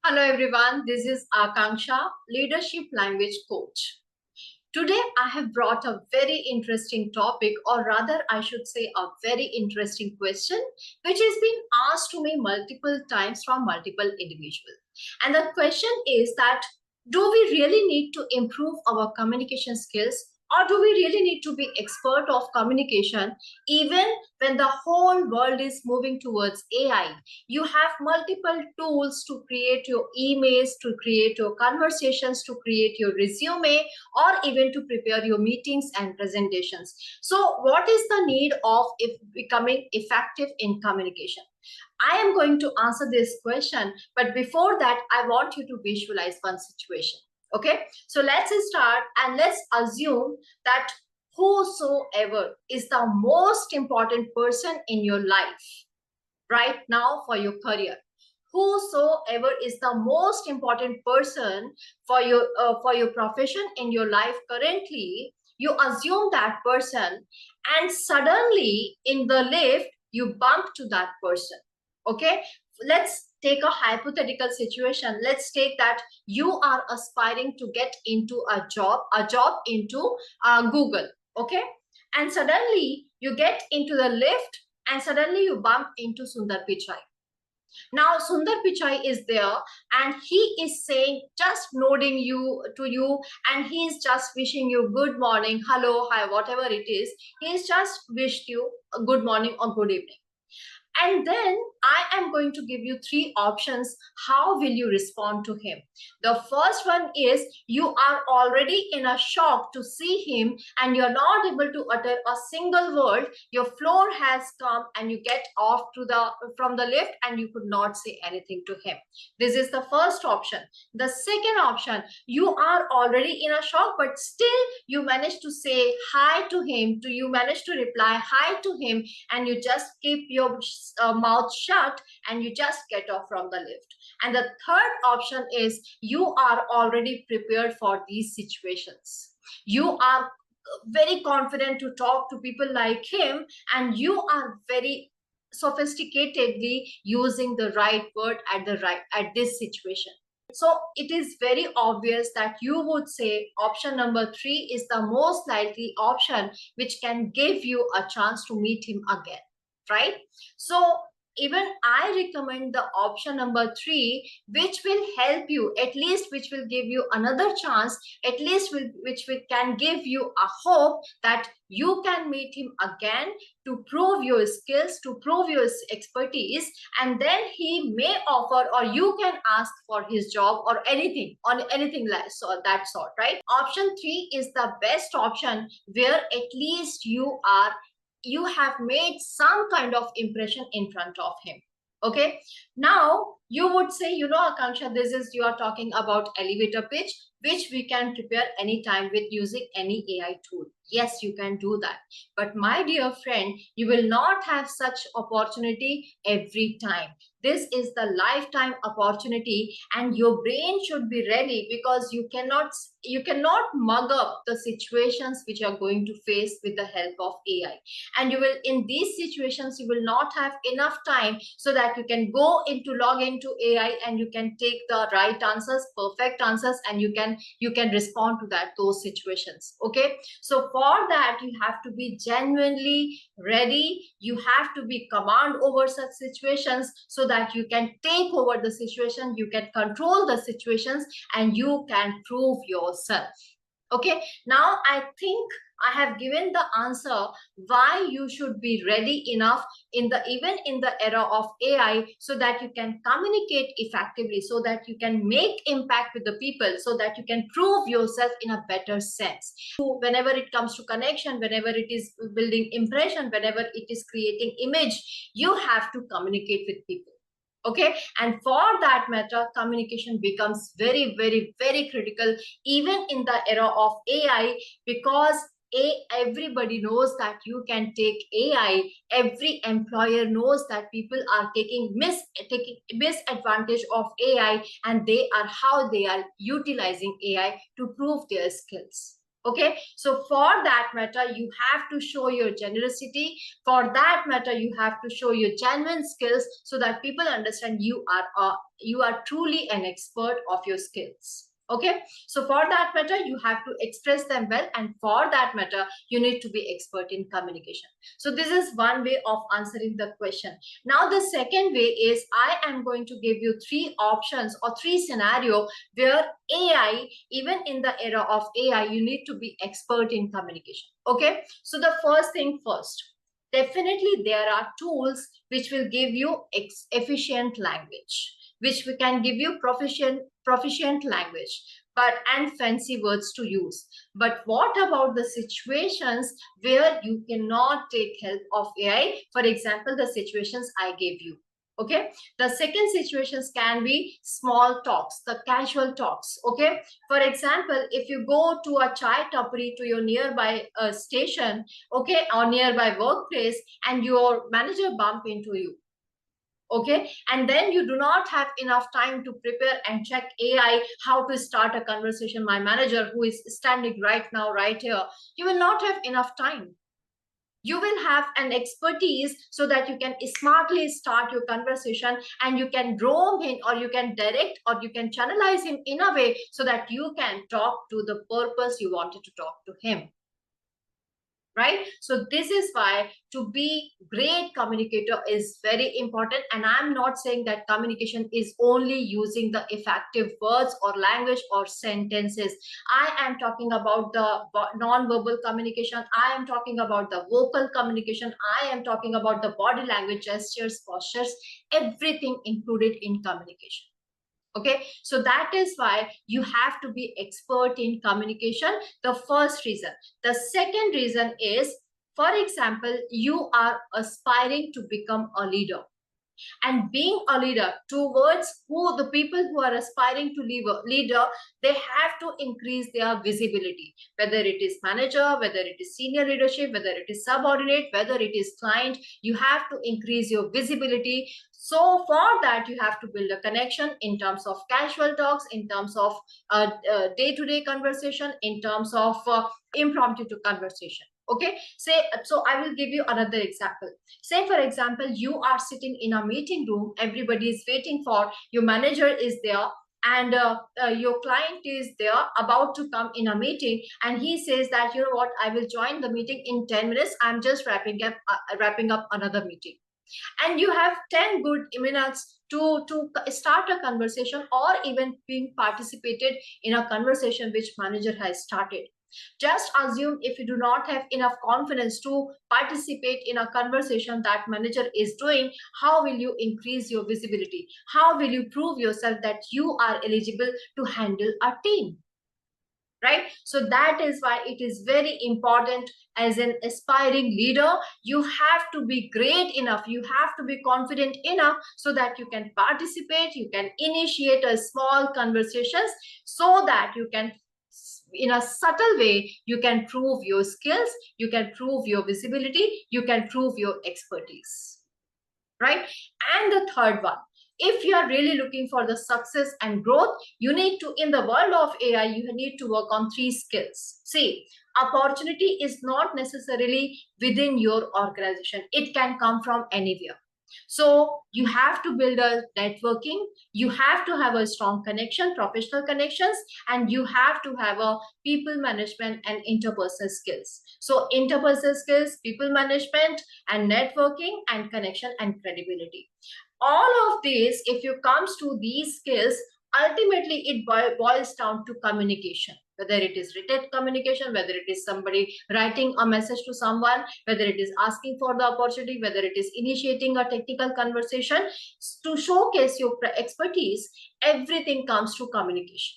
Hello everyone, this is Akanksha, Leadership Language Coach. Today I have brought a very interesting topic, or rather I should say a very interesting question, which has been asked to me multiple times from multiple individuals. And the question is that, do we really need to improve our communication skills, or do we really need to be expert of communication even when the whole world is moving towards AI? You have multiple tools to create your emails, to create your conversations, to create your resume, or even to prepare your meetings and presentations. So what is the need of becoming effective in communication? I am going to answer this question, but before that, I want you to visualize one situation. Okay, so let's start and let's assume that whosoever is the most important person in your life right now for your career, whosoever is the most important person for your profession in your life currently, you assume that person, and suddenly in the lift you bump to that person. Okay, let's take a hypothetical situation. Let's take that you are aspiring to get into a job into Google. Okay, and suddenly you get into the lift and suddenly you bump into Sundar Pichai. Now Sundar Pichai is there and he is saying, just nodding you to you, and he is just wishing you good morning, hello, hi, whatever it is. He is just wished you a good morning or good evening. And then I am going to give you three options. How will you respond to him? The first one is you are already in a shock to see him and you're not able to utter a single word. Your floor has come and you get off from the lift and you could not say anything to him. This is the first option. The second option, you are already in a shock, but still you manage to say hi to him, you manage to reply hi to him, and you just keep your mouth shut and you just get off from the lift. And the third option is you are already prepared for these situations. You are very confident to talk to people like him, and you are very sophisticatedly using the right word at this situation. So it is very obvious that you would say option number 3 is the most likely option which can give you a chance to meet him again, right? So even I recommend the option number 3, which will help you, at least which will give you another chance, at least which can give you a hope that you can meet him again to prove your skills, to prove your expertise, and then he may offer, or you can ask for his job or anything, on anything like so that sort, right? Option 3 is the best option, where at least you have made some kind of impression in front of him. Okay, now you would say, Akanksha, this is, you are talking about elevator pitch, which we can prepare anytime with using any AI tool. Yes, you can do that. But my dear friend, you will not have such opportunity every time. This is the lifetime opportunity, and your brain should be ready, because you cannot mug up the situations which you are going to face with the help of AI. And you will, in these situations, you will not have enough time so that you can log into AI and you can take the right answers, perfect answers, and you can respond to those situations. Okay, so for that you have to be genuinely ready. You have to be command over such situations so that you can take over the situation, you can control the situations, and you can prove yourself. Okay, now I think I have given the answer why you should be ready enough even in the era of AI, so that you can communicate effectively, so that you can make impact with the people, so that you can prove yourself in a better sense. Whenever it comes to connection, whenever it is building impression, whenever it is creating image, you have to communicate with people. Okay, and for that matter, communication becomes very, very, very critical even in the era of AI, because everybody knows that you can take AI. Every employer knows that people are taking misadvantage of AI, and how they are utilizing AI to prove their skills. Okay, so for that matter, you have to show your generosity. For that matter, you have to show your genuine skills so that people understand you are truly an expert of your skills. Okay, so for that matter, you have to express them well, and for that matter, you need to be expert in communication. So this is one way of answering the question. Now the second way is, I am going to give you three options or three scenarios where AI, even in the era of AI, you need to be expert in communication. Okay, so the first thing first, definitely there are tools which will give you efficient language, which we can give you proficient language, but and fancy words to use. But what about the situations where you cannot take help of AI? For example, the situations I gave you. Okay, the second situations can be small talks, the casual talks. Okay, for example, if you go to a chai tapri to your nearby station, okay, or nearby workplace, and your manager bump into you, okay, and then you do not have enough time to prepare and check AI how to start a conversation, my manager who is standing right now right here, you will not have enough time. You will have an expertise so that you can smartly start your conversation, and you can roam him, or you can direct, or you can channelize him in a way so that you can talk to the purpose you wanted to talk to him. Right, so this is why to be great communicator is very important. And I'm not saying that communication is only using the effective words or language or sentences. I am talking about the non-verbal communication, I am talking about the vocal communication, I am talking about the body language, gestures, postures, everything included in communication. Okay, so that is why you have to be expert in communication, the first reason. The second reason is, for example, you are aspiring to become a leader, and being a leader towards who the people who are aspiring to be a leader, they have to increase their visibility, whether it is manager, whether it is senior leadership, whether it is subordinate, whether it is client, you have to increase your visibility. So for that, you have to build a connection in terms of casual talks, in terms of day-to-day conversation, in terms of impromptu conversation. Okay, say, so I will give you another example. Say, for example, you are sitting in a meeting room, everybody is waiting for, your manager is there, and your client is there about to come in a meeting, and he says that, you know what, I will join the meeting in 10 minutes, I'm just wrapping up another meeting. And you have 10 good minutes to start a conversation, or even being participated in a conversation which manager has started. Just assume, if you do not have enough confidence to participate in a conversation that manager is doing, how will you increase your visibility? How will you prove yourself that you are eligible to handle a team? Right, so that is why it is very important. As an aspiring leader, you have to be great enough, you have to be confident enough so that you can participate, you can initiate a small conversations, so that you can, in a subtle way, you can prove your skills, you can prove your visibility, you can prove your expertise. Right, and the third one, if you are really looking for the success and growth, you need to, in the world of AI, you need to work on three skills. See, opportunity is not necessarily within your organization, it can come from anywhere. So you have to build a networking, you have to have a strong connection, professional connections, and you have to have a people management and interpersonal skills. So interpersonal skills, people management, and networking, and connection and credibility. All of these, if you comes to these skills, ultimately it boils down to communication, whether it is written communication, whether it is somebody writing a message to someone, whether it is asking for the opportunity, whether it is initiating a technical conversation to showcase your expertise, everything comes to communication.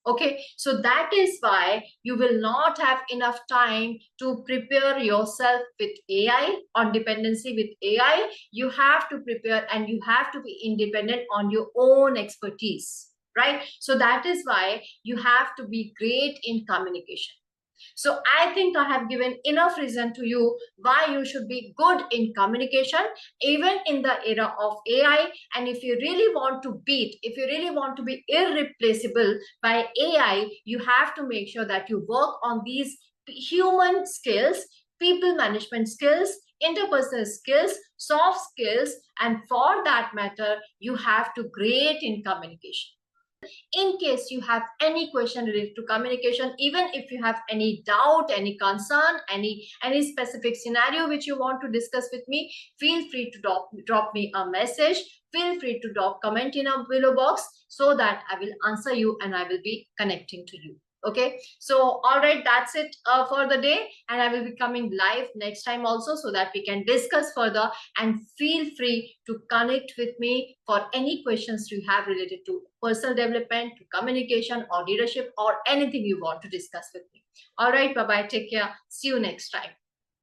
Okay, so that is why you will not have enough time to prepare yourself with AI, on dependency with AI. You have to prepare, and you have to be independent on your own expertise, right? So that is why you have to be great in communication. So I think I have given enough reason to you why you should be good in communication, even in the era of AI. And if you really want to beat, if you really want to be irreplaceable by AI, you have to make sure that you work on these human skills, people management skills, interpersonal skills, soft skills, and for that matter, you have to great in communication. In case you have any question related to communication, even if you have any doubt, any concern, any specific scenario which you want to discuss with me, feel free to drop me a message. Feel free to drop comment in a below box so that I will answer you and I will be connecting to you. Okay, so all right, that's it for the day, and I will be coming live next time also so that we can discuss further. And feel free to connect with me for any questions you have related to personal development, to communication or leadership or anything you want to discuss with me. All right, bye bye, take care, see you next time.